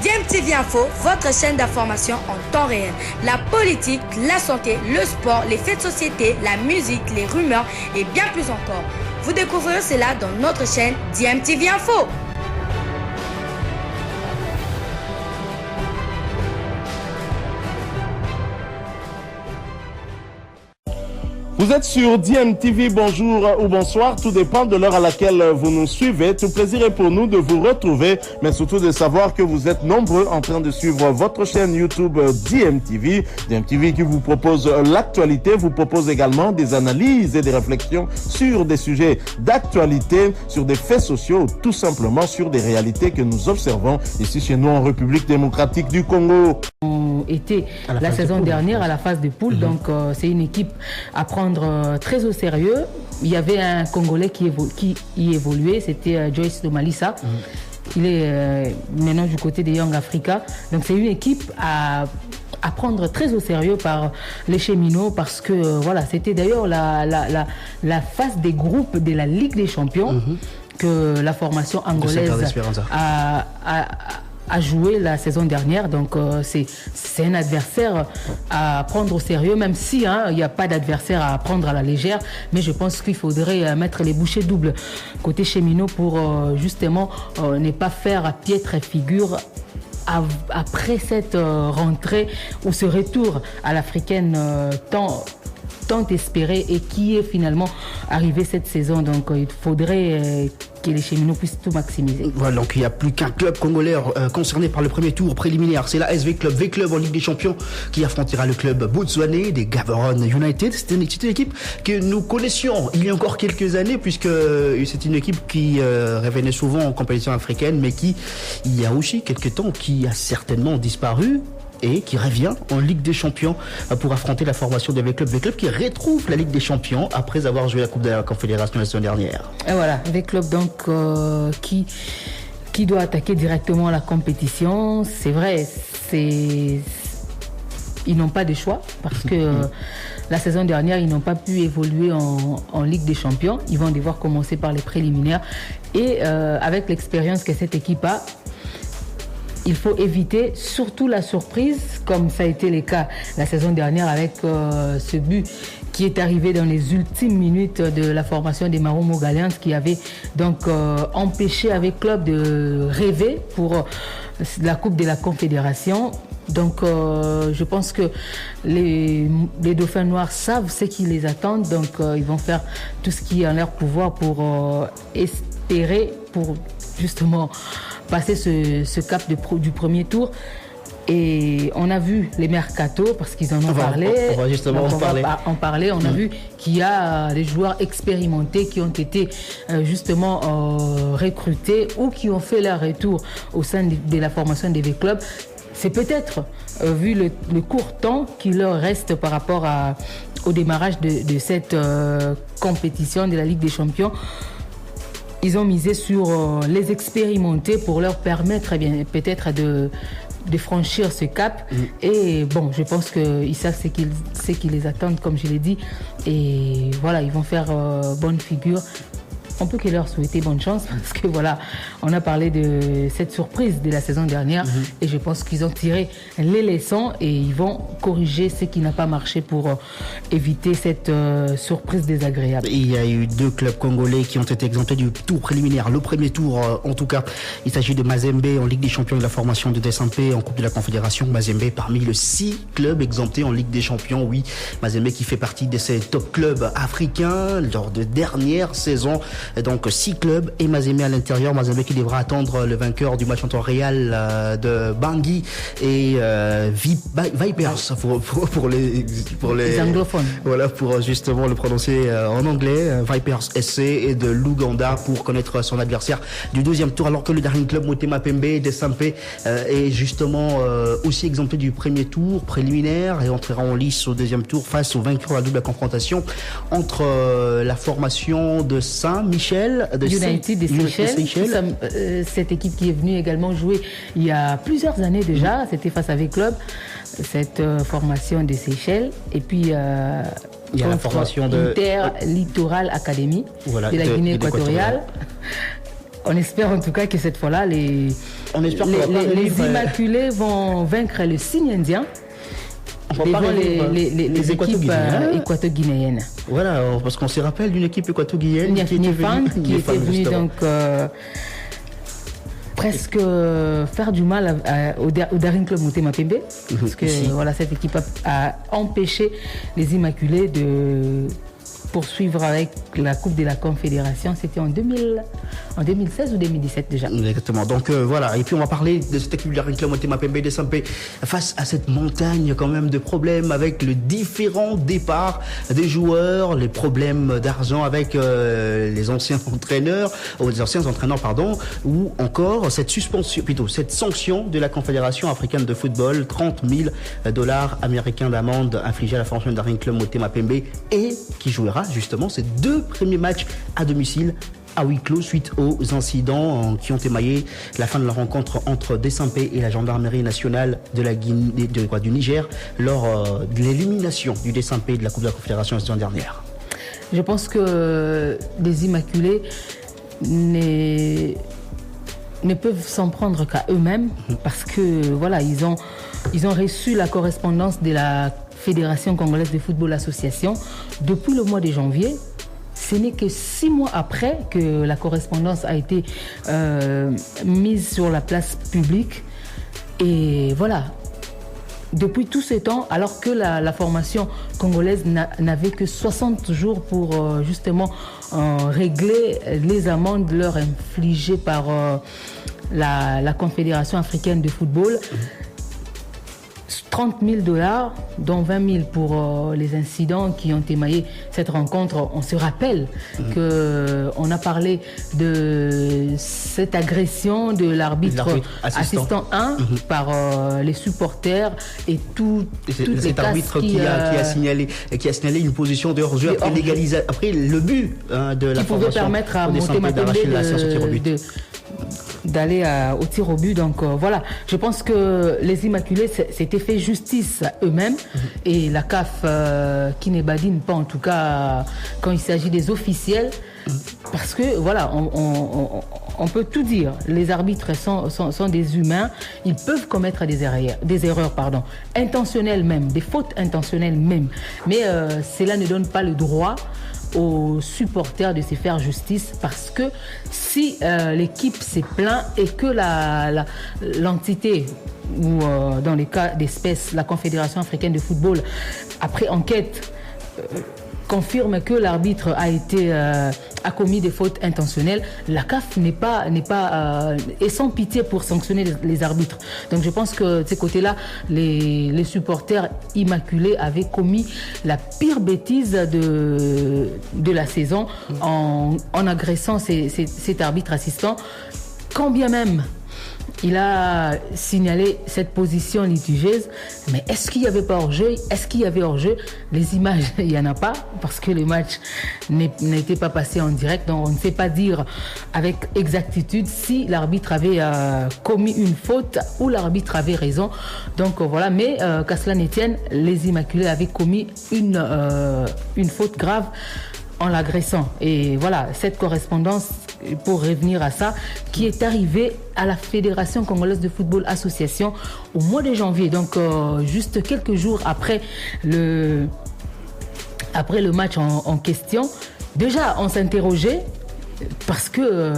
DMTV Info, votre chaîne d'information en temps réel. La politique, la santé, le sport, les faits de société, la musique, les rumeurs et bien plus encore. Vous découvrirez cela dans notre chaîne DMTV Info. Vous êtes sur DMTV, bonjour ou bonsoir, tout dépend de l'heure à laquelle vous nous suivez. Tout plaisir est pour nous de vous retrouver, mais surtout de savoir que vous êtes nombreux en train de suivre votre chaîne YouTube DMTV. DMTV qui vous propose l'actualité, vous propose également des analyses et des réflexions sur des sujets d'actualité, sur des faits sociaux, tout simplement sur des réalités que nous observons ici chez nous en République démocratique du Congo. Été la saison dernière à la phase de poule, donc c'est une équipe à prendre très au sérieux. Il y avait un Congolais qui y évoluait, c'était Joyce Domalissa. Il est maintenant du côté des Young Africa. Donc c'est une équipe à prendre très au sérieux par les cheminots parce que voilà, c'était d'ailleurs la phase des groupes de la Ligue des Champions que la formation angolaise a joué la saison dernière. Donc c'est un adversaire à prendre au sérieux, même si il n'y a pas d'adversaire à prendre à la légère, mais je pense qu'il faudrait mettre les bouchées doubles côté cheminot pour justement ne pas faire piètre figure après cette rentrée ou ce retour à l'africaine tant espéré et qui est finalement arrivé cette saison. Donc il faudrait que les cheminots puissent tout maximiser. Voilà, donc il n'y a plus qu'un club congolais concerné par le premier tour préliminaire. C'est la SV Club, V-Club en Ligue des Champions qui affrontera le club botswanais des Gaborone United. C'était une équipe que nous connaissions il y a encore quelques années puisque c'est une équipe qui revenait souvent en compétition africaine mais qui, il y a aussi quelques temps, qui a certainement disparu et qui revient en Ligue des Champions pour affronter la formation de V-Club. V-Club qui retrouve la Ligue des Champions après avoir joué la Coupe de la Confédération la saison dernière. Et voilà, V-Club donc qui doit attaquer directement la compétition. C'est vrai, ils n'ont pas de choix parce que la saison dernière, ils n'ont pas pu évoluer en Ligue des Champions. Ils vont devoir commencer par les préliminaires. Et avec l'expérience que cette équipe a, il faut éviter surtout la surprise, comme ça a été le cas la saison dernière avec ce but qui est arrivé dans les ultimes minutes de la formation des Marumo Gallians qui avait donc empêché avec Club de rêver pour la Coupe de la Confédération. Donc je pense que les Dauphins Noirs savent ce qui les attend, donc ils vont faire tout ce qui est en leur pouvoir pour espérer, pour justement passer ce cap du premier tour. Et on a vu les mercato parce qu'ils en ont parlé. On va justement en parler. On a vu qu'il y a des joueurs expérimentés qui ont été justement recrutés ou qui ont fait leur retour au sein de la formation des V-Clubs. C'est peut-être, vu le court temps qui leur reste par rapport au démarrage de cette compétition de la Ligue des Champions, ils ont misé sur les expérimenter pour leur permettre peut-être de franchir ce cap. Et bon, je pense qu'ils savent ce qui les attend, comme je l'ai dit. Et voilà, ils vont faire bonne figure. On peut que leur souhaiter bonne chance parce que voilà, on a parlé de cette surprise de la saison dernière et je pense qu'ils ont tiré les leçons et ils vont corriger ce qui n'a pas marché pour éviter cette surprise désagréable. Il y a eu 2 clubs congolais qui ont été exemptés du tour préliminaire. Le premier tour, en tout cas, il s'agit de Mazembe en Ligue des Champions de la formation de Desampe en Coupe de la Confédération. Mazembe parmi les 6 clubs exemptés en Ligue des Champions. Oui, Mazembe qui fait partie de ces top clubs africains lors de dernière saison. Donc 6 clubs et Mazembe à l'intérieur. Mazembe qui devra attendre le vainqueur du match entre Real de Bangui et Vipers pour les anglophones. Voilà, pour justement le prononcer en anglais. Vipers SC et de l'Ouganda pour connaître son adversaire du 2e tour, alors que le dernier club Motema Pembe de Sampé est justement aussi exempté du premier tour préliminaire et entrera en lice au 2e tour face au vainqueur de la double confrontation entre la formation de Saint-Michel de United des Seychelles. Cette équipe qui est venue également jouer il y a plusieurs années déjà, c'était face à V-Club, cette formation des Seychelles. Et puis il y a la formation de Inter Littoral Academy de la Guinée équatoriale. On espère en tout cas que cette fois-là, les Immaculés vont vaincre le signe indien. Devant les équipes équato-guinéennes. Voilà, parce qu'on se rappelle d'une équipe équato-guinéenne qui était venue donc presque faire du mal au Daring Club Motema Pembe, parce que voilà, cette équipe a empêché les Immaculés de poursuivre avec la Coupe de la Confédération. C'était en 2016 ou 2017 déjà. Exactement. Donc voilà. Et puis on va parler de cette équipe de Daring Club Motema Pembe de Sampé face à cette montagne quand même de problèmes avec le différent départ des joueurs, les problèmes d'argent avec les anciens entraîneurs, ou encore cette sanction de la Confédération africaine de football, $30,000 américains d'amende infligée à la formation de Daring Club Motema Pembe, et qui jouera justement ces 2 premiers matchs à domicile à huis clos suite aux incidents qui ont émaillé la fin de la rencontre entre Desampé et la gendarmerie nationale du Niger lors de l'élimination du Desampé de la Coupe de la Confédération la saison dernière. Je pense que les Immaculés ne peuvent s'en prendre qu'à eux-mêmes, parce que voilà, ils ont reçu la correspondance de la Fédération congolaise de football association depuis le mois de janvier. Ce n'est que 6 mois après que la correspondance a été mise sur la place publique. Et voilà, depuis tout ce temps, alors que la formation congolaise n'avait que 60 jours pour justement régler les amendes leur infligées par la Confédération africaine de football, $30,000, dont 20,000 pour les incidents qui ont émaillé cette rencontre. On se rappelle qu'on a parlé de cette agression de l'arbitre assistant 1 par les supporters et toutes les cet arbitre qui a signalé une position de hors-jeu après le but de la formation. Qui pouvait permettre à Motema Pembe d'aller au tir au but. Donc voilà, je pense que les Immaculés s'étaient fait justice à eux-mêmes, et la CAF qui ne badine pas, en tout cas quand il s'agit des officiels, parce que voilà, on peut tout dire, les arbitres sont des humains, ils peuvent commettre des erreurs intentionnelles même, des fautes intentionnelles même, mais cela ne donne pas le droit aux supporters de se faire justice, parce que si l'équipe s'est plaint et que l'entité, ou dans les cas d'espèce la Confédération africaine de football, après enquête, confirme que l'arbitre a commis des fautes intentionnelles, la CAF est sans pitié pour sanctionner les arbitres. Donc je pense que de ce côté-là, les supporters immaculés avaient commis la pire bêtise de la saison en agressant cet arbitre assistant, quand bien même il a signalé cette position litigieuse. Mais est-ce qu'il n'y avait pas hors-jeu? Est-ce qu'il y avait hors-jeu? Les images, il n'y en a pas, parce que les matchs n'étaient pas passés en direct. Donc on ne sait pas dire avec exactitude si l'arbitre avait commis une faute ou l'arbitre avait raison. Donc voilà, mais qu'à cela ne tienne, les Immaculés avaient commis une faute grave en l'agressant. Et voilà, cette correspondance, pour revenir à ça, qui est arrivée à la Fédération congolaise de football association au mois de janvier, donc juste quelques jours après le match en question. Déjà, on s'interrogeait, parce que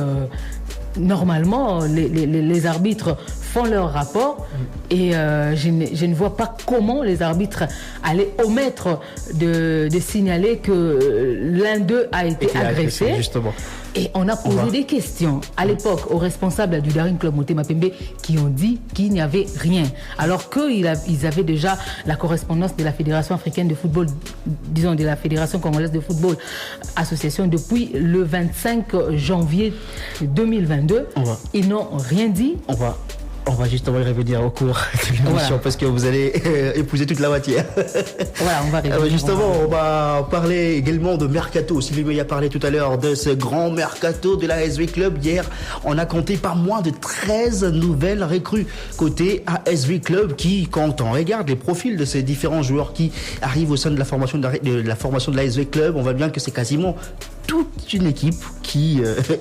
normalement, les arbitres font leur rapport, et je ne vois pas comment les arbitres allaient omettre de signaler que l'un d'eux a été agressé. Justement. Et on a posé des questions à l'époque aux responsables du Daring Club Motema Pembe, qui ont dit qu'il n'y avait rien, alors qu'ils avaient déjà la correspondance de la Fédération africaine de football, disons de la Fédération congolaise de football association, depuis le 25 janvier 2022. Ils n'ont rien dit. On va justement y revenir au cours de l'émission, parce que vous allez épouser toute la matière. Voilà, on va revenir. Justement, on va parler également de Mercato. Sylvie Meillet a parlé tout à l'heure de ce grand Mercato de la ASV Club. Hier, on a compté pas moins de 13 nouvelles recrues côté ASV Club, qui, quand on regarde les profils de ces différents joueurs qui arrivent au sein de la formation de l'ASV Club, on voit bien que c'est quasiment toute une équipe qui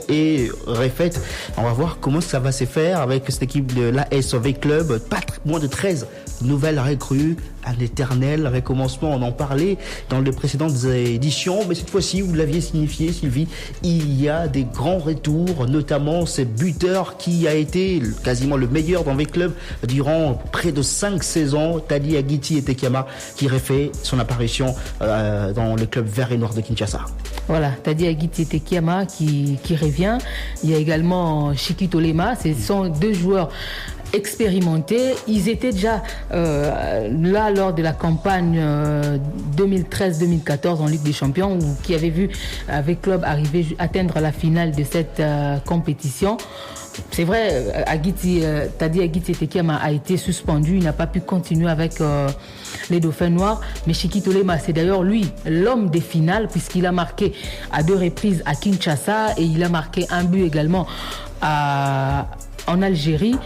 est refaite. On va voir comment ça va se faire avec cette équipe de l'ASV Club. Pas moins de 13 nouvelles recrues, un éternel recommencement. On en parlait dans les précédentes éditions, mais cette fois-ci, vous l'aviez signifié, Sylvie, il y a des grands retours, notamment ce buteur qui a été quasiment le meilleur dans les clubs durant près de 5 saisons, Tadi Agiti Etekiama, qui refait son apparition dans le club vert et noir de Kinshasa. Voilà, Tadi Agiti Etekiama qui revient. Il y a également Chiki Tolema. Ce sont deux joueurs expérimentés. Ils étaient déjà là lors de la campagne 2013-2014 en Ligue des Champions, qui avait vu avec club atteindre la finale de cette compétition. C'est vrai, Tadi Agiti Etekiama a été suspendu, il n'a pas pu continuer avec les Dauphins Noirs, mais Chiki Tolema, c'est d'ailleurs lui l'homme des finales, puisqu'il a marqué à 2 reprises à Kinshasa et il a marqué un but également en Algérie.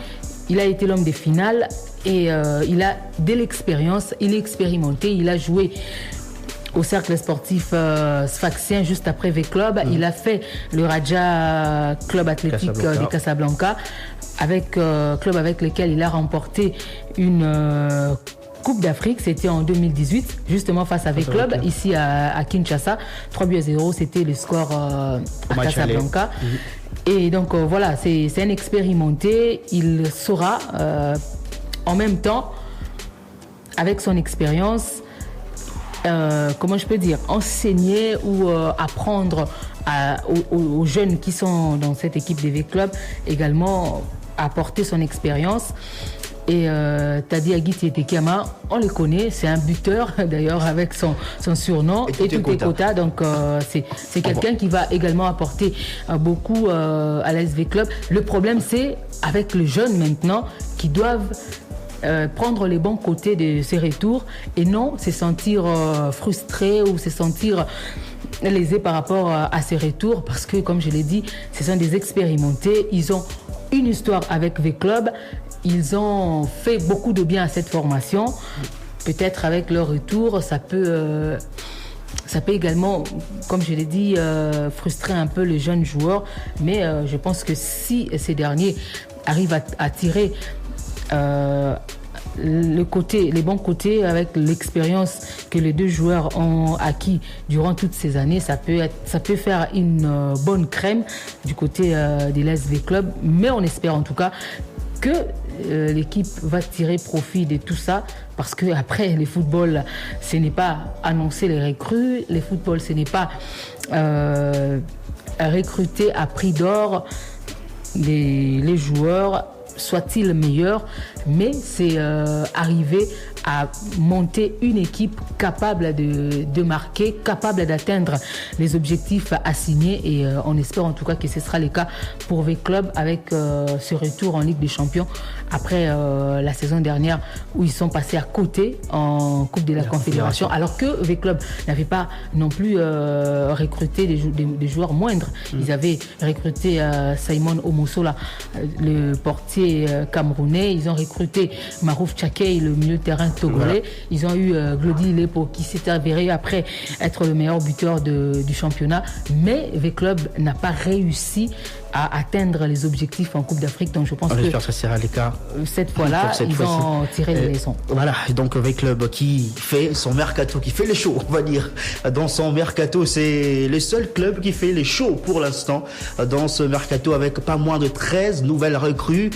Il a été l'homme des finales et il a de l'expérience, il est expérimenté, il a joué au cercle sportif sfaxien juste après V-Club. Il a fait le Raja Club Athlétique de Casablanca, club avec lequel il a remporté une Coupe d'Afrique. C'était en 2018, justement face à V-Club, ici à Kinshasa. 3-0, c'était le score à Casablanca. Et donc voilà, c'est un expérimenté. Il saura en même temps, avec son expérience, comment je peux dire, enseigner ou apprendre aux jeunes qui sont dans cette équipe des V-Club également apporter son expérience. Et Tadi Agiti Etekiama, on le connaît, c'est un buteur d'ailleurs avec son surnom Etutekota. Donc c'est quelqu'un qui va également apporter beaucoup à l'ASV Club. Le problème, c'est avec les jeunes maintenant qui doivent prendre les bons côtés de ces retours et non se sentir frustré ou se sentir lésé par rapport à ces retours, parce que comme je l'ai dit, ce sont des expérimentés, ils ont une histoire avec V-Club, ils ont fait beaucoup de bien à cette formation. Peut-être avec leur retour, ça peut également, comme je l'ai dit, frustrer un peu les jeunes joueurs, mais je pense que si ces derniers arrivent à tirer les bons côtés avec l'expérience que les deux joueurs ont acquis durant toutes ces années, ça peut faire une bonne crème du côté de l'ASV Club, mais on espère en tout cas que l'équipe va tirer profit de tout ça, parce que après le football, ce n'est pas annoncer les recrues, le football ce n'est pas recruter à prix d'or les joueurs, soit-il meilleur, mais c'est arriver à monter une équipe capable de marquer, capable d'atteindre les objectifs assignés, et on espère en tout cas que ce sera le cas pour V-Club avec ce retour en Ligue des Champions après la saison dernière où ils sont passés à côté en Coupe de la Confédération, alors que V-Club n'avait pas non plus recruté des joueurs moindres. Ils avaient recruté Simon Omosola, le portier camerounais, ils ont recruté Marouf Tchakei, le milieu de terrain togolais, ils ont eu Glody Lepo qui s'est avéré après être le meilleur buteur du championnat, mais V-Club n'a pas réussi à atteindre les objectifs en Coupe d'Afrique. Donc je pense que ça sera le cas. Cette fois-là, ils ont tiré les leçons. Voilà, donc V-Club qui fait son mercato, qui fait les shows, on va dire. Dans son mercato, c'est le seul club qui fait les shows pour l'instant dans ce mercato, avec pas moins de 13 nouvelles recrues.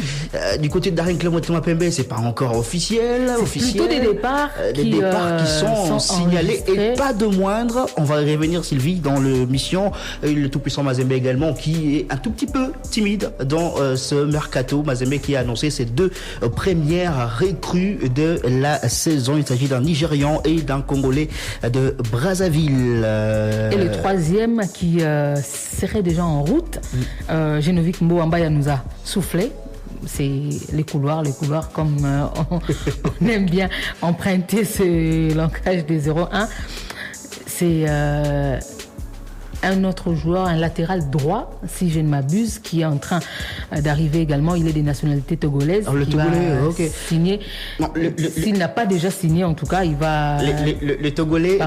Du côté de Darren Clément Mapembe, c'est pas encore officiel. C'est plutôt des départs qui sont signalés, et pas de moindre. On va y revenir, Sylvie, dans le mission. Le tout-puissant Mazembe également, qui est un tout petit peu timide dans ce mercato. Mazembe qui a annoncé ses 2 premières recrues de la saison. Il s'agit d'un Nigérian et d'un Congolais de Brazzaville. Et le troisième qui serait déjà en route, Genovic Mbouambaya nous a soufflé. C'est les couloirs comme on aime bien emprunter ce langage des 0-1. C'est un autre joueur, un latéral droit, si je ne m'abuse, qui est en train d'arriver également. Il est des nationalités togolaises. Le Togolais, ok. Signer. S'il n'a pas déjà signé, en tout cas, il va. Les Togolais,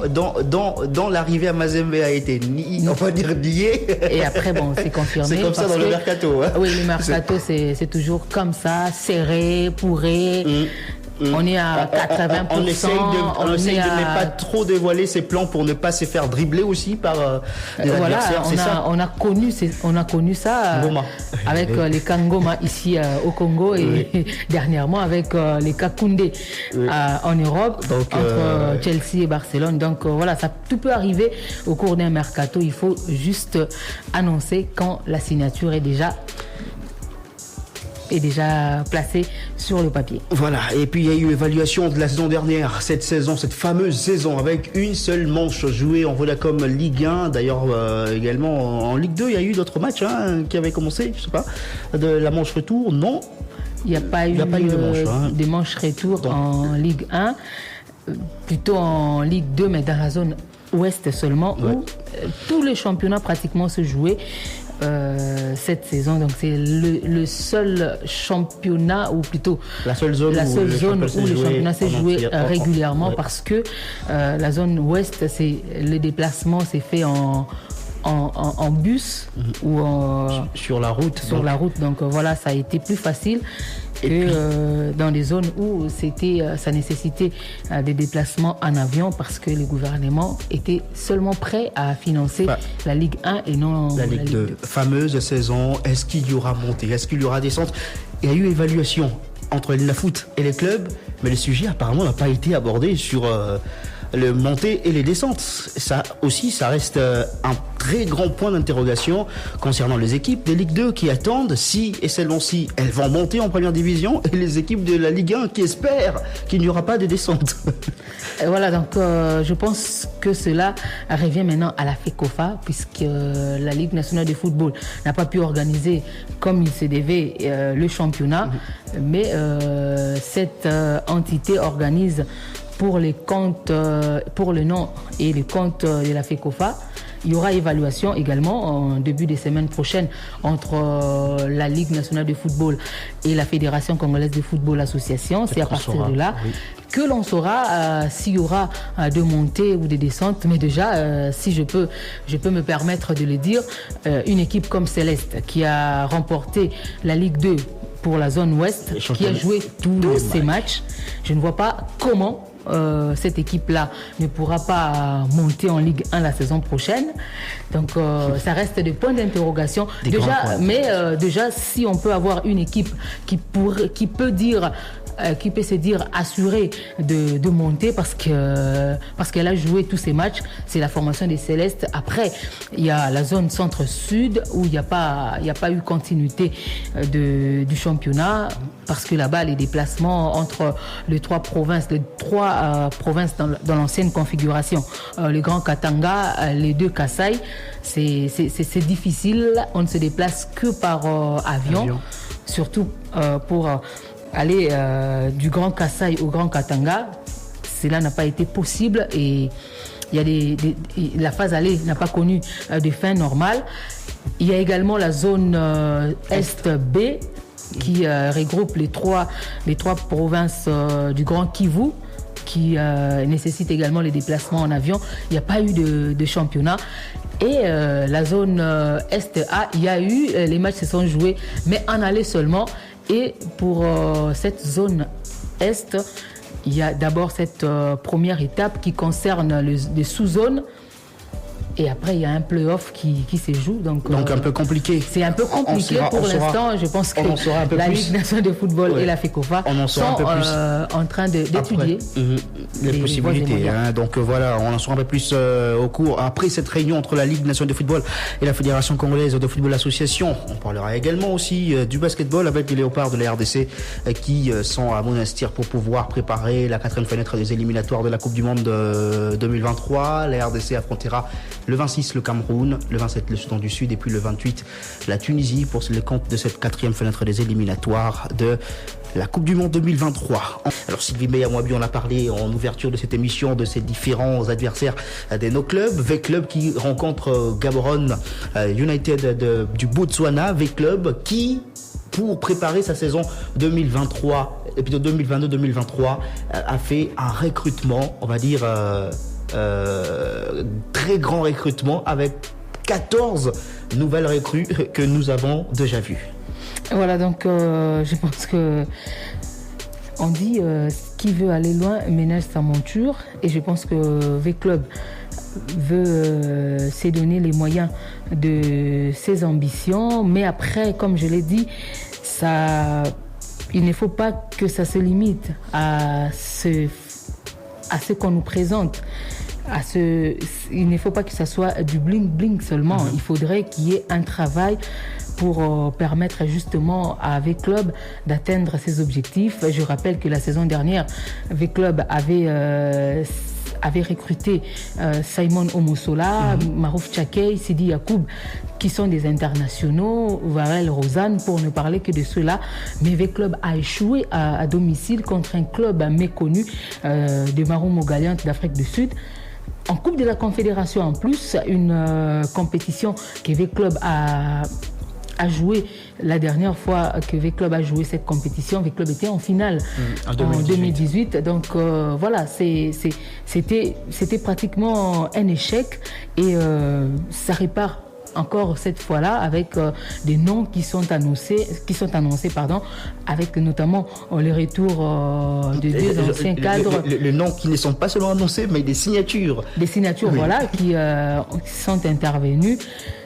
dans l'arrivée à Mazembe a été on va dire nié. Et après, bon, c'est confirmé. C'est comme ça dans le mercato. Hein. Oui, le mercato, c'est toujours comme ça, serré, pourré. On est à 80%. On essaye de ne pas trop dévoiler ses plans pour ne pas se faire dribbler aussi par les adversaires. On a connu ça avec les Kangoma ici au Congo et dernièrement avec les Kakoundé en Europe, donc, entre Chelsea et Barcelone. Donc voilà, tout peut arriver au cours d'un mercato. Il faut juste annoncer quand la signature est déjà placé sur le papier. Voilà, et puis il y a eu évaluation de la saison dernière, cette fameuse saison, avec une seule manche jouée en Vodacom Ligue 1, d'ailleurs également en Ligue 2, il y a eu d'autres matchs qui avaient commencé, je sais pas, de la manche retour, non. Il n'y a pas eu de manche retour en Ligue 1, plutôt en Ligue 2, mais dans la zone ouest seulement, où tous les championnats pratiquement se jouaient cette saison. Donc c'est le seul championnat, ou plutôt la seule zone où le championnat s'est joué régulièrement, parce que la zone ouest, le déplacement s'est fait en bus ou sur la route. Donc voilà, ça a été plus facile que dans des zones où ça nécessitait des déplacements en avion, parce que le gouvernement était seulement prêt à financer la Ligue 1 et non la Ligue 2. Fameuse saison, est-ce qu'il y aura montée, est-ce qu'il y aura descente? Il y a eu évaluation entre la foot et les clubs, mais le sujet apparemment n'a pas été abordé sur le montée et les descentes. Ça aussi, ça reste un très grand point d'interrogation concernant les équipes de Ligue 2 qui attendent si et seulement si elles vont monter en première division, et les équipes de la Ligue 1 qui espèrent qu'il n'y aura pas de descente. Voilà, donc je pense que cela revient maintenant à la FECOFA, puisque la Ligue nationale de football n'a pas pu organiser comme il se devait le championnat, mais cette entité organise pour les comptes, pour le nom et les comptes de la FECOFA. Il y aura évaluation également en début de semaine prochaine entre la Ligue nationale de football et la Fédération congolaise de football association. C'est à partir de là que l'on saura s'il y aura de montées ou de descentes. Mais déjà, si je peux me permettre de le dire, une équipe comme Céleste qui a remporté la Ligue 2 pour la zone ouest, qui a joué tous ses matchs, je ne vois pas comment cette équipe-là ne pourra pas monter en Ligue 1 la saison prochaine. Donc ça reste des points d'interrogation. Déjà, si on peut avoir une équipe qui peut se dire assurée de monter parce qu'elle a joué tous ses matchs, c'est la formation des Célestes. Après, il y a la zone centre-sud où il n'y a pas eu continuité du championnat, parce que là-bas, les déplacements entre les trois provinces dans l'ancienne configuration, le Grand Katanga, les deux Kasaï, c'est difficile. On ne se déplace que par avion. Surtout pour aller du Grand Kasaï au Grand Katanga. Cela n'a pas été possible, et la phase aller n'a pas connu de fin normale. Il y a également la zone Est-B qui regroupe les trois provinces du Grand Kivu, qui nécessite également les déplacements en avion. Il n'y a pas eu de championnat. Et la zone Est-A, les matchs se sont joués, mais en aller seulement. Et pour cette zone Est, il y a d'abord cette première étape qui concerne les sous-zones. Et après, il y a un play-off qui se joue. Donc un peu compliqué. C'est un peu compliqué pour l'instant. Je pense que la Ligue nationale de football et la FECOFA sont en train d'étudier les possibilités. Donc voilà, on en saura un peu plus au cours. Après cette réunion entre la Ligue nationale de football et la Fédération congolaise de football association, on parlera également aussi du basketball avec les Léopards de la RDC qui sont à Monastir pour pouvoir préparer la 4e fenêtre des éliminatoires de la Coupe du Monde 2023. La RDC affrontera Le 26, le Cameroun. Le 27, le Soudan du Sud. Et puis le 28, la Tunisie pour le compte de cette 4e fenêtre des éliminatoires de la Coupe du Monde 2023. Alors Sylvie Meya-Mouabi, on a parlé en ouverture de cette émission de ces différents adversaires de nos clubs. V-Club qui rencontre Gaborone United du Botswana. V-Club qui, pour préparer sa saison 2023, et plutôt 2022-2023, a fait un recrutement, on va dire, très grand recrutement avec 14 nouvelles recrues que nous avons déjà vues. Voilà, donc je pense que on dit qui veut aller loin ménage sa monture, et je pense que V-Club veut se donner les moyens de ses ambitions, mais après, comme je l'ai dit, il ne faut pas que ça se limite à ce qu'on nous présente. Il ne faut pas que ça soit du bling-bling seulement. Il faudrait qu'il y ait un travail pour permettre justement à V-Club d'atteindre ses objectifs. Je rappelle que la saison dernière, V-Club avait recruté Simon Omosola, Marouf Tchakey, Sidi Yacoub, qui sont des internationaux, Varel Rosanne, pour ne parler que de ceux-là. Mais V-Club a échoué à domicile contre un club méconnu de Marou Mogaliante d'Afrique du Sud. En Coupe de la Confédération, en plus, une compétition que V-Club a joué la dernière fois que V-Club a joué cette compétition. V-Club était en finale en 2018. Donc voilà, c'était pratiquement un échec, et ça répare encore cette fois-là avec des noms qui sont annoncés, avec notamment le retour de deux anciens cadres. Les noms qui ne sont pas seulement annoncés, mais des signatures. Des signatures, oui. Voilà, qui sont intervenus.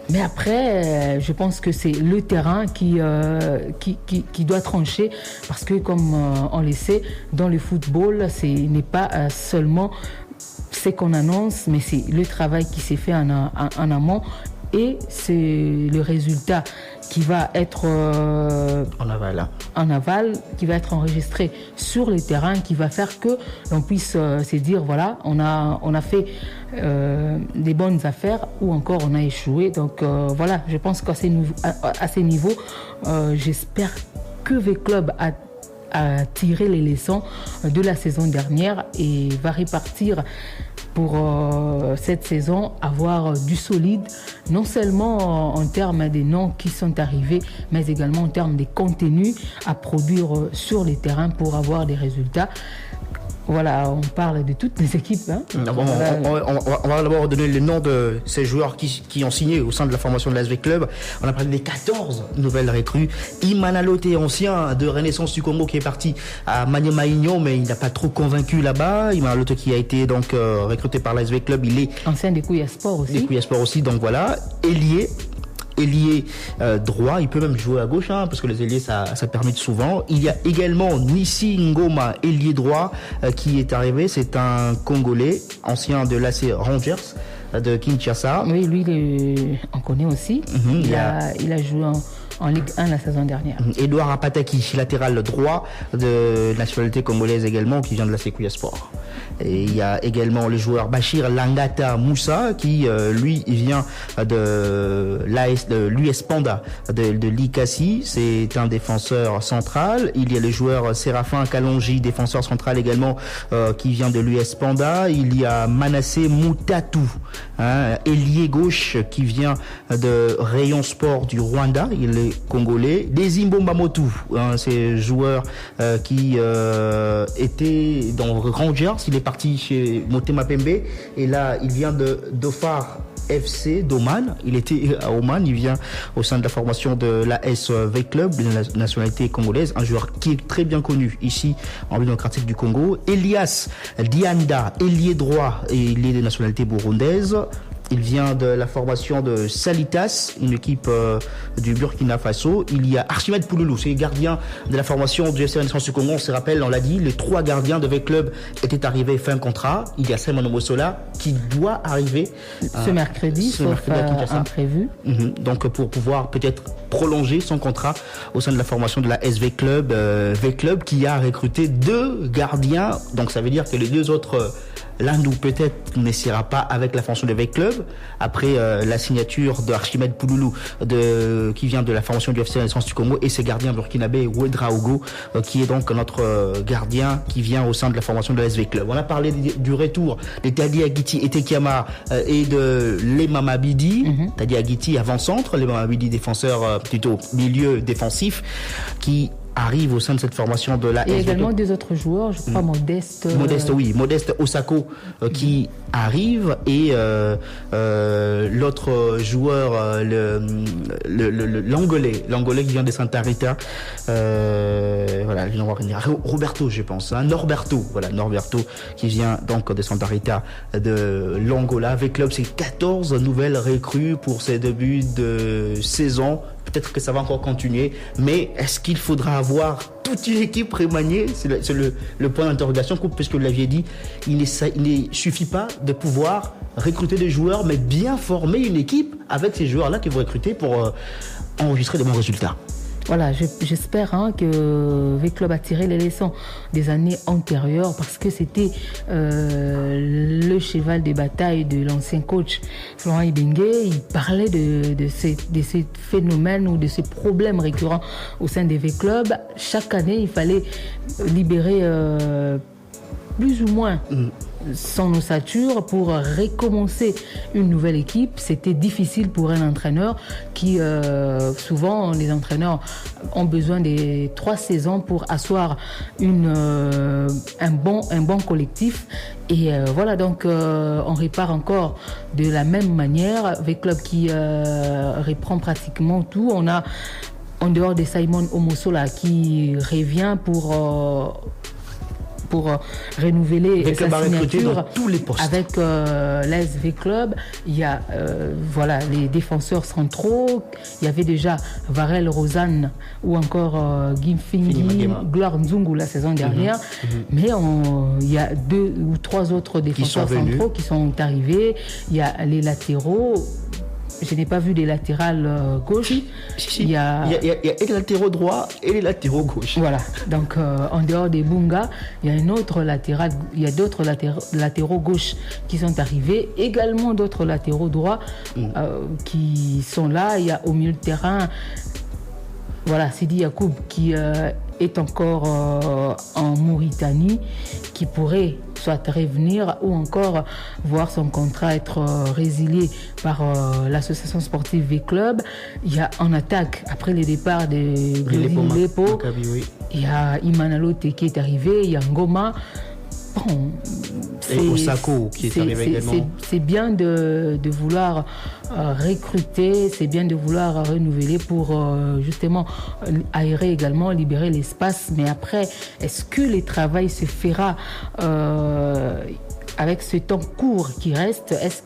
Mais après, je pense que c'est le terrain qui doit trancher, parce que comme on le sait, dans le football, ce n'est pas seulement ce qu'on annonce, mais c'est le travail qui s'est fait en amont. Et c'est le résultat qui va être en aval, qui va être enregistré sur le terrain, qui va faire que l'on puisse se dire voilà, on a fait des bonnes affaires, ou encore on a échoué. Donc voilà, je pense qu'à ces niveaux, j'espère que V-Club a tiré les leçons de la saison dernière et va repartir pour cette saison, avoir du solide, non seulement en termes des noms qui sont arrivés, mais également en termes des contenus à produire sur les terrains pour avoir des résultats. Voilà, on parle de toutes les équipes. Hein. On va d'abord donner le nom de ces joueurs qui ont signé au sein de la formation de l'ASV Club. On a parlé des 14 nouvelles recrues. Imanalote, ancien de Renaissance du Congo, qui est parti à Maniema-Igno, mais il n'a pas trop convaincu là-bas. Imanalote qui a été donc recruté par l'ASV Club. Il est ancien des Kouya Sport aussi. Des Kouya Sport aussi, donc voilà. Ailier droit, il peut même jouer à gauche, parce que les ailiers ça permet souvent. Il y a également Nissi Ngoma, ailier droit, qui est arrivé. C'est un Congolais, ancien de l'AC Rangers de Kinshasa. Oui, lui, on connaît aussi. Il a joué en Ligue 1 la saison dernière. Edouard Apataki, latéral droit de nationalité congolaise également, qui vient de la Sékouya Sport. Et il y a également le joueur Bachir Langata Moussa, qui lui vient de l'US Panda de l'Ikasi. C'est un défenseur central. Il y a le joueur Séraphin Kalonji, défenseur central également, qui vient de l'US Panda. Il y a Manassé Moutatou, ailier gauche, qui vient de Rayon Sport du Rwanda. Il est congolais. Desimbo Mamotou, c'est joueur qui était dans Rangers. Il est parti chez Motema Pembe, et là il vient de Dhofar FC d'Oman. Il était à Oman, il vient au sein de la formation de la SV Club, de la nationalité congolaise, un joueur qui est très bien connu ici en République démocratique du Congo. Elias Dianda, ailier droit, et il est de nationalité burundaise. Il vient de la formation de Salitas, une équipe du Burkina Faso. Il y a Archimède Pouloulou, c'est gardien de la formation du FC Renaissance du Congo. On se rappelle, on l'a dit, les 3 gardiens de V-Club étaient arrivés fin contrat. Il y a Simon Omosola qui doit arriver ce mercredi, sauf imprévu. Donc pour pouvoir peut-être prolonger son contrat au sein de la formation de la SV Club, V-Club qui a recruté 2 gardiens. Donc ça veut dire que les 2 autres, l'un nous peut-être ne sera pas avec la formation de V-Club après la signature d'Archimède Pouloulou qui vient de la formation du FC Renaissance du Congo, et ses gardiens burkinabé Ouedraogo qui est donc notre gardien qui vient au sein de la formation de la SV Club. On a parlé du retour de Tadi Agiti et Tekiama et de Lema Mabidi. Tadi Agiti avant-centre, Lema Mabidi défenseur plutôt milieu défensif qui arrive au sein de cette formation de la Et également 2 autres joueurs, je crois Modeste Osako qui arrive, et l'autre joueur, l'Angolais qui vient de Santa Rita, voilà, Roberto, je pense, Norberto qui vient donc de Santa Rita de l'Angola. Avec club, c'est 14 nouvelles recrues pour ces débuts de saison. Peut-être que ça va encore continuer, mais est-ce qu'il faudra avoir toute une équipe remaniée? C'est le point d'interrogation, puisque vous l'aviez dit, il ne suffit pas de pouvoir recruter des joueurs, mais bien former une équipe avec ces joueurs-là que vous recrutez pour enregistrer de bons résultats. Voilà, j'espère que V-Club a tiré les leçons des années antérieures, parce que c'était le cheval de bataille de l'ancien coach Florent Ibenge. Il parlait de ces phénomènes ou de ces problèmes récurrents au sein des V-Club. Chaque année, il fallait libérer plus ou moins son ossature pour recommencer une nouvelle équipe. C'était difficile pour un entraîneur qui, souvent, les entraîneurs ont besoin des 3 saisons pour asseoir un bon collectif. Et voilà, donc on répare encore de la même manière. Avec club qui reprend pratiquement tout. On a, en dehors de Simon Omosola qui revient pour renouveler sa signature tous les postes. Avec l'ASV Club. Il y a les défenseurs centraux. Il y avait déjà Varel Rosanne ou encore Gimfingi, Gloire Nzungu la saison dernière. Mais il y a 2 ou 3 autres défenseurs centraux qui sont arrivés. Il y a les latéraux. Je n'ai pas vu des latérales gauche. Il y a les latéraux droits et les latéraux gauche. Voilà. Donc, en dehors des Bunga, il y a d'autres latéraux gauche qui sont arrivés. Également d'autres latéraux droits qui sont là. Il y a au milieu de terrain, Sidi Yacoub qui est encore en Mauritanie, qui pourrait soit revenir ou encore voir son contrat être résilié par l'association sportive V-Club. Il y a en attaque, après les départs de Lepo, il y a Imanalo qui est arrivé, il y a Ngoma. Bon, et Osako qui est arrivé également. C'est bien de vouloir recruter, c'est bien de vouloir renouveler pour justement aérer également, libérer l'espace. Mais après, est-ce que le travail se fera avec ce temps court qui reste? Est-ce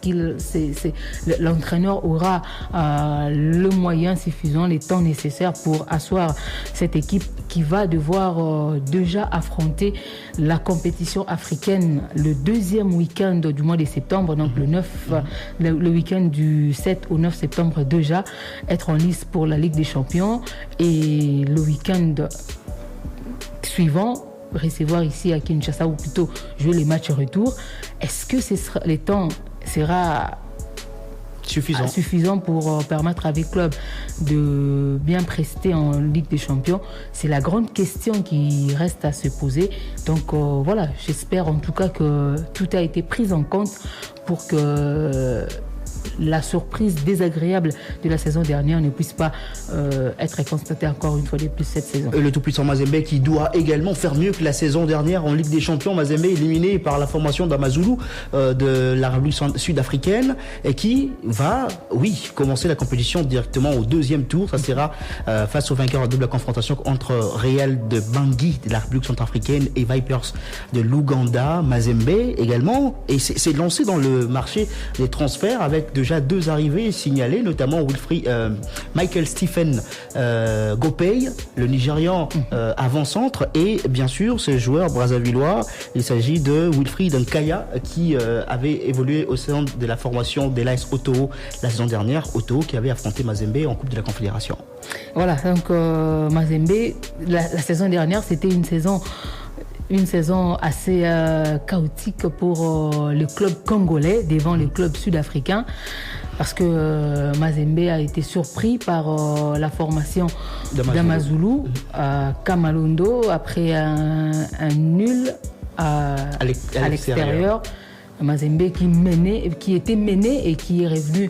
l'entraîneur aura le moyen suffisant, les temps nécessaires pour asseoir cette équipe qui va devoir déjà affronter la compétition africaine le 2e week-end du mois de septembre, donc le week-end du 7 au 9 septembre déjà, être en lice pour la Ligue des Champions, et le week-end suivant recevoir ici à Kinshasa, ou plutôt jouer les matchs retour. Est-ce que le temps sera suffisant pour permettre à V-Club de bien prester en Ligue des Champions? C'est la grande question qui reste à se poser. Donc j'espère en tout cas que tout a été pris en compte pour que la surprise désagréable de la saison dernière ne puisse pas être constatée encore une fois de plus cette saison. Le tout-puissant Mazembe qui doit également faire mieux que la saison dernière en Ligue des Champions. Mazembe éliminé par la formation d'Amazulu de la République sud-africaine, et qui va, commencer la compétition directement au 2e tour. Ça sera face au vainqueur à double confrontation entre Real de Bangui de la République centrafricaine et Vipers de l'Ouganda. Mazembe également, et c'est lancé dans le marché des transferts avec déjà 2 arrivées signalées, notamment Michael Stephen Gopey, le Nigérian avant-centre, et bien sûr ce joueur brazzavillois, il s'agit de Wilfried Nkaya qui avait évolué au sein de la formation de l'AS Otto la saison dernière, Otto qui avait affronté Mazembe en Coupe de la Confédération. Voilà, donc Mazembe, la saison dernière, c'était une saison assez chaotique pour le club congolais devant le club sud-africain, parce que Mazembe a été surpris par la formation d'Amazulu à Kamalondo après un nul à l'extérieur. Mazembe qui était mené et qui est revenu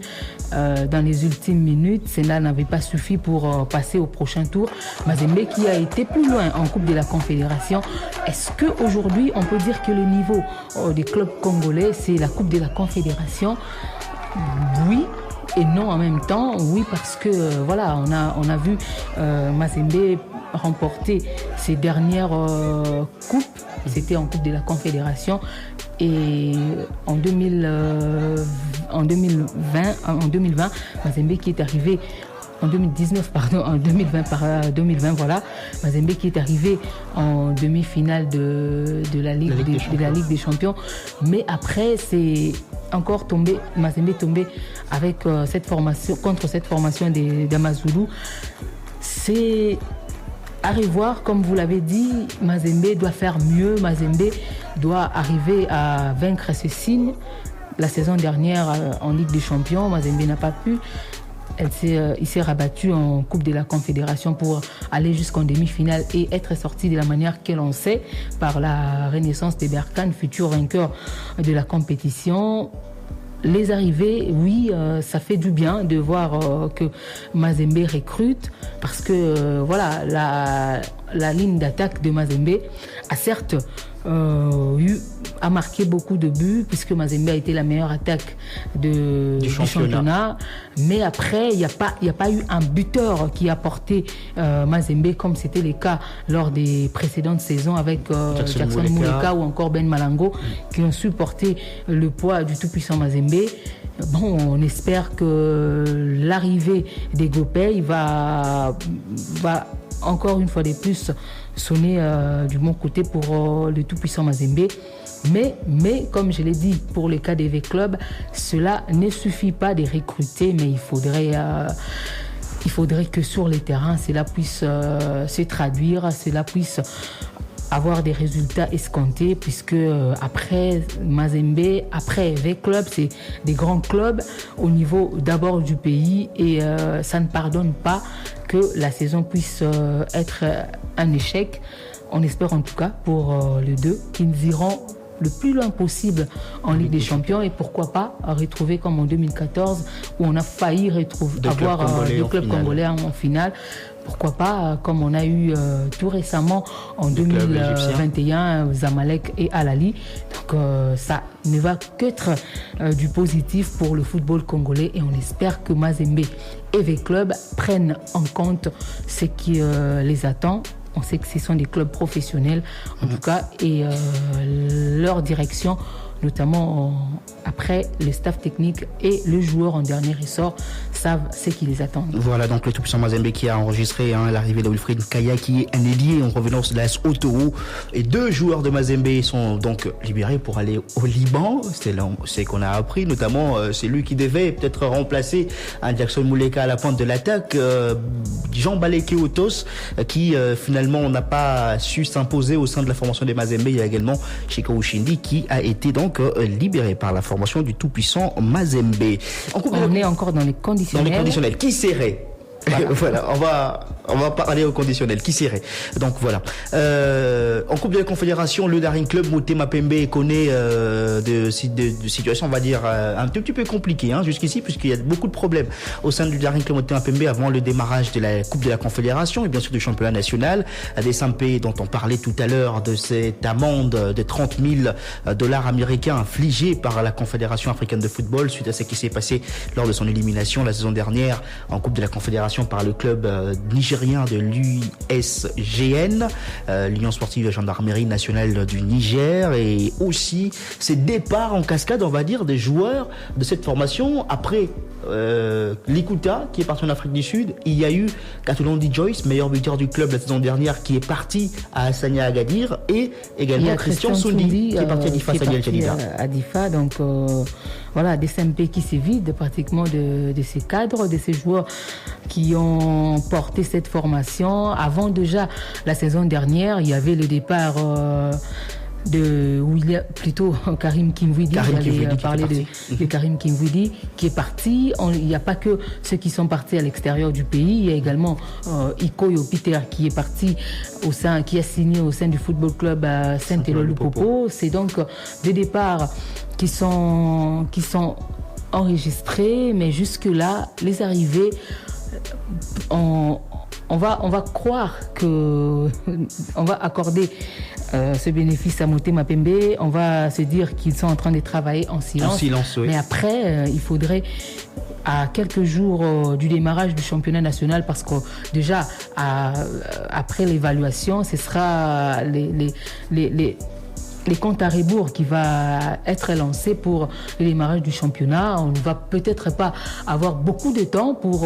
dans les ultimes minutes. Cela n'avait pas suffi pour passer au prochain tour. Mazembe qui a été plus loin en Coupe de la Confédération. Est-ce qu'aujourd'hui on peut dire que le niveau des clubs congolais c'est la Coupe de la Confédération? Oui et non en même temps. Oui, parce que voilà, on a vu Mazembe remporter ses dernières coupes. C'était en Coupe de la Confédération. Et en 2020, Mazembe qui est arrivé en 2020, voilà, Mazembe qui est arrivé en demi-finale de la Ligue des Champions. Mais après, c'est encore tombé, Mazembe est tombé avec contre cette formation d'Amazulu. C'est à revoir, comme vous l'avez dit. Mazembe doit faire mieux. Mazembe doit arriver à vaincre ses signes. La saison dernière, en Ligue des Champions, Mazembe n'a pas pu. Il s'est rabattu en Coupe de la Confédération pour aller jusqu'en demi-finale et être sorti de la manière que l'on sait, par la renaissance des Berkane, futur vainqueur de la compétition. Les arrivées, oui, ça fait du bien de voir que Mazembe recrute, parce que voilà, la ligne d'attaque de Mazembe a certes a marqué beaucoup de buts, puisque Mazembe a été la meilleure attaque du championnat. Mais après, il n'y a pas eu un buteur qui a porté Mazembe, comme c'était le cas lors des précédentes saisons avec Jackson Muleka ou encore Ben Malango, qui ont su porter le poids du tout-puissant Mazembe. Bon, on espère que l'arrivée des Gopey va encore une fois de plus sonner du bon côté pour le tout-puissant Mazembe. Mais comme je l'ai dit, pour le cas des V-Clubs, cela ne suffit pas de recruter, mais il faudrait que sur les terrains, cela puisse se traduire, cela puisse avoir des résultats escomptés, puisque après Mazembe, après V-Club, c'est des grands clubs au niveau d'abord du pays, et ça ne pardonne pas que la saison puisse être un échec. On espère en tout cas pour les deux qu'ils iront le plus loin possible en Ligue des Champions, et pourquoi pas retrouver comme en 2014 où on a failli avoir deux clubs congolais en finale. Pourquoi pas, comme on a eu tout récemment en 2021, Zamalek et Al-Ahly. Donc ça ne va qu'être du positif pour le football congolais, et on espère que Mazembe et V-Club prennent en compte ce qui les attend. On sait que ce sont des clubs professionnels, en tout cas, et leur direction, notamment après le staff technique et le joueur en dernier ressort, savent ce qui les attend. Voilà, donc le tout-puissant Mazembe qui a enregistré l'arrivée de Wilfried Nkaya, qui est un ailier en revenance de l'AS Otto, et 2 joueurs de Mazembe sont donc libérés pour aller au Liban. C'est qu'on a appris, notamment c'est lui qui devait peut-être remplacer Jackson Muleka à la pointe de l'attaque, Jean Baleke Otos, qui finalement n'a pas su s'imposer au sein de la formation des Mazembe. Il y a également Chiko Ushindi qui a été donc libéré par la formation du tout-puissant Mazembe. On est encore dans les conditionnels. Dans les conditionnels. Qui serait ? Voilà, on va parler au conditionnel. Qui serait? Donc voilà. En Coupe de la Confédération, le Daring Club Motema Pembe connaît de situations, on va dire, un tout petit peu compliquées jusqu'ici, puisqu'il y a beaucoup de problèmes au sein du Daring Club Motema Pembe avant le démarrage de la Coupe de la Confédération et bien sûr du championnat national. Des Sampé dont on parlait tout à l'heure, de cette amende de $30,000 américains infligée par la Confédération africaine de football suite à ce qui s'est passé lors de son élimination la saison dernière en Coupe de la Confédération par le club nigérien nigérien de l'USGN, l'Union sportive de gendarmerie nationale du Niger, et aussi ces départs en cascade, on va dire, des joueurs de cette formation. Après Likuta, qui est parti en Afrique du Sud, il y a eu Katoulondi Joyce, meilleur buteur du club la saison dernière, qui est parti à Hassania Agadir, et également Christian Soundi, qui est parti à Difa Saguel Tchalida. À Difa, donc voilà, des SMP qui se vident pratiquement de ces cadres, de ces joueurs qui ont porté cette formation. Avant déjà la saison dernière, il y avait le départ de plutôt Karim Kimwidi, parler de Karim Kimwidi qui est parti. Il n'y a pas que ceux qui sont partis à l'extérieur du pays, il y a également Ikoyo Peter qui est parti qui a signé au sein du football club à Saint-Éloi-Lupopo. C'est donc des départs qui sont enregistrés, mais jusque là les arrivées, on va croire que on va accorder ce bénéfice à Motema Pembe. On va se dire qu'ils sont en train de travailler en silence. Oui. Mais après, il faudrait, à quelques jours du démarrage du championnat national, parce que déjà après l'évaluation, ce sera les comptes à rebours qui va être lancé pour le démarrage du championnat. On ne va peut-être pas avoir beaucoup de temps pour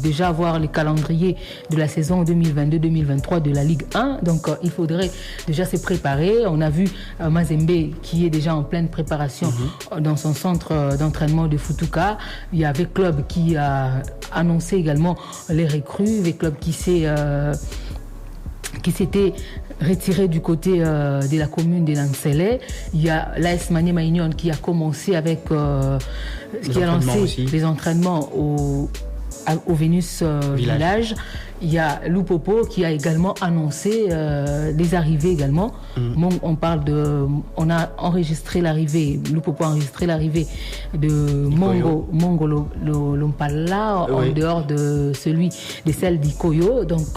déjà avoir les calendriers de la saison 2022-2023 de la Ligue 1. Donc il faudrait déjà se préparer. On a vu Mazembe qui est déjà en pleine préparation dans son centre d'entraînement de Futuka. Il y avait Club qui a annoncé également les recrues, les clubs qui s'était retiré du côté de la commune de Lansele. Il y a l'AS Maniema Union qui a commencé avec qui a lancé les entraînements au Vénus Village. Il y a Lupopo qui a également annoncé les arrivées également. On a enregistré l'arrivée, Lupopo a enregistré l'arrivée de Mongo Lompala en dehors de celle d'Ikoyo. Donc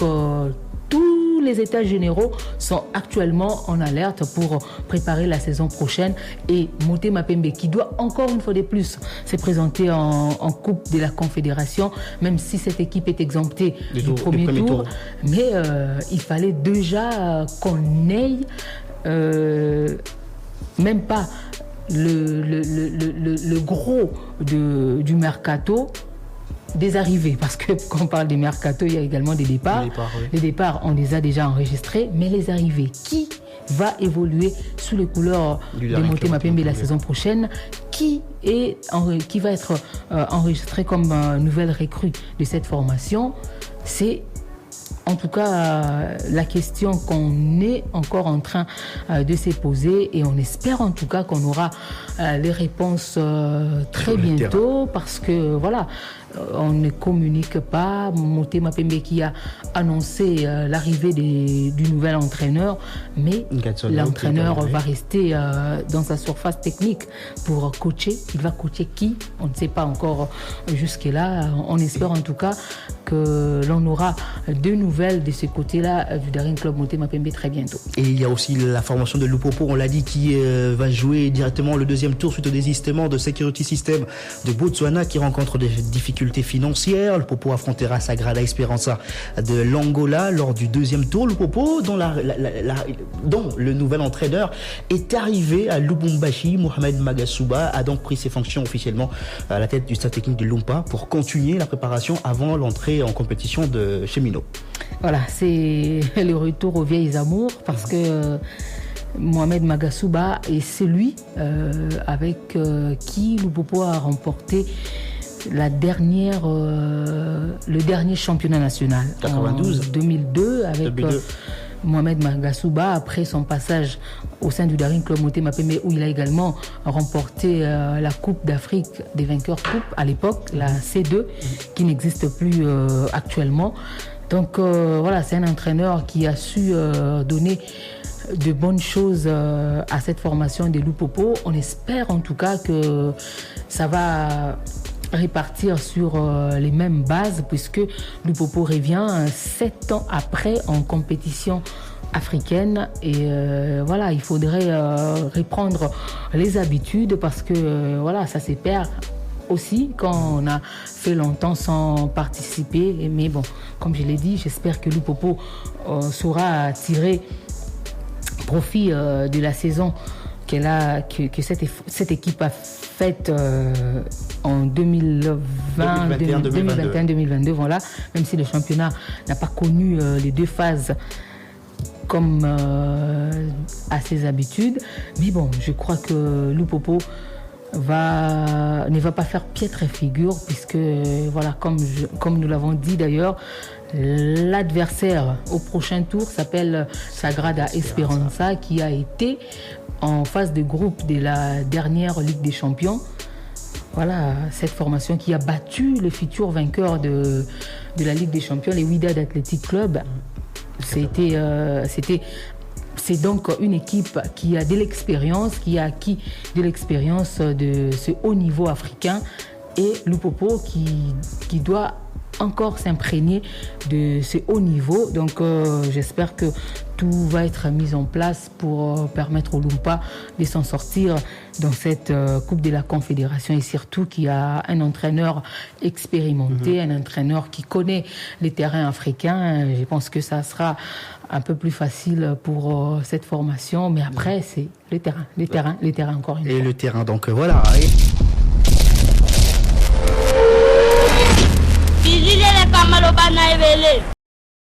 tous les états généraux sont actuellement en alerte pour préparer la saison prochaine, et Motema Pembe qui doit encore une fois de plus se présenter en Coupe de la Confédération, même si cette équipe est exemptée du premier tour. Mais il fallait déjà qu'on ait même pas le gros du mercato des arrivées, parce que quand on parle des mercato, il y a également des départs. Les départs, on les a déjà enregistrés, mais les arrivées, qui va évoluer sous les couleurs de Motema Pembe la saison prochaine, qui va être enregistré comme nouvelle recrue de cette formation, c'est en tout cas la question qu'on est encore en train de se poser, et on espère en tout cas qu'on aura les réponses très bientôt, parce que voilà, on ne communique pas. Motema Pembe qui a annoncé l'arrivée du nouvel entraîneur, mais l'entraîneur va rester dans sa surface technique pour coacher. Il va coacher qui? On ne sait pas encore jusque-là. On espère en tout cas que l'on aura de nouvelles de ce côté-là du Daring Club Motema Pembe très bientôt. Et il y a aussi la formation de Lupopo, on l'a dit, qui va jouer directement le deuxième tour suite au désistement de Security System de Botswana, qui rencontre des difficultés financières. Lupopo affrontera Sagrada Esperança de l'Angola lors du deuxième tour. Lupopo, dont le nouvel entraîneur est arrivé à Lubumbashi, Mohamed Magasuba, a donc pris ses fonctions officiellement à la tête du staff technique de Lumpa pour continuer la préparation avant l'entrée en compétition de Cheminot. Voilà, c'est le retour aux vieilles amours, parce que Mohamed Magasuba est celui avec qui Lupopo a remporté le dernier championnat national 92. en 2002 avec Mohamed Magasuba, après son passage au sein du Daring Club Motema Pembe, où il a également remporté la Coupe d'Afrique des vainqueurs coupe à l'époque, la C2, qui n'existe plus actuellement. Donc voilà, c'est un entraîneur qui a su donner de bonnes choses à cette formation des Lupopo. On espère en tout cas que ça va répartir sur les mêmes bases, puisque Lupopo revient 7 ans après en compétition africaine, et voilà, il faudrait reprendre les habitudes, parce que voilà, ça se perd aussi quand on a fait longtemps sans participer. Mais bon, comme je l'ai dit, j'espère que Lupopo saura tirer profit de la saison que cette équipe a faite en 2021-2022, voilà, même si le championnat n'a pas connu les deux phases comme à ses habitudes. Mais bon, je crois que Lupopo ne va pas faire piètre figure, puisque voilà, comme nous l'avons dit d'ailleurs, l'adversaire au prochain tour s'appelle Sagrada Esperança, qui a été en phase de groupe de la dernière Ligue des Champions. Voilà, cette formation qui a battu le futur vainqueur de la Ligue des Champions, les Wydad Athletic Club. C'est donc une équipe qui a de l'expérience, qui a acquis de l'expérience de ce haut niveau africain, et Lupopo qui doit encore s'imprégner de ce haut niveau. Donc j'espère que tout va être mis en place pour permettre au Lumpa de s'en sortir dans cette Coupe de la Confédération, et surtout qu'il y a un entraîneur expérimenté, un entraîneur qui connaît les terrains africains. Je pense que ça sera un peu plus facile pour cette formation, mais après c'est le terrain encore une fois. Et le terrain, donc voilà. Bilile le kamalo bana ebele.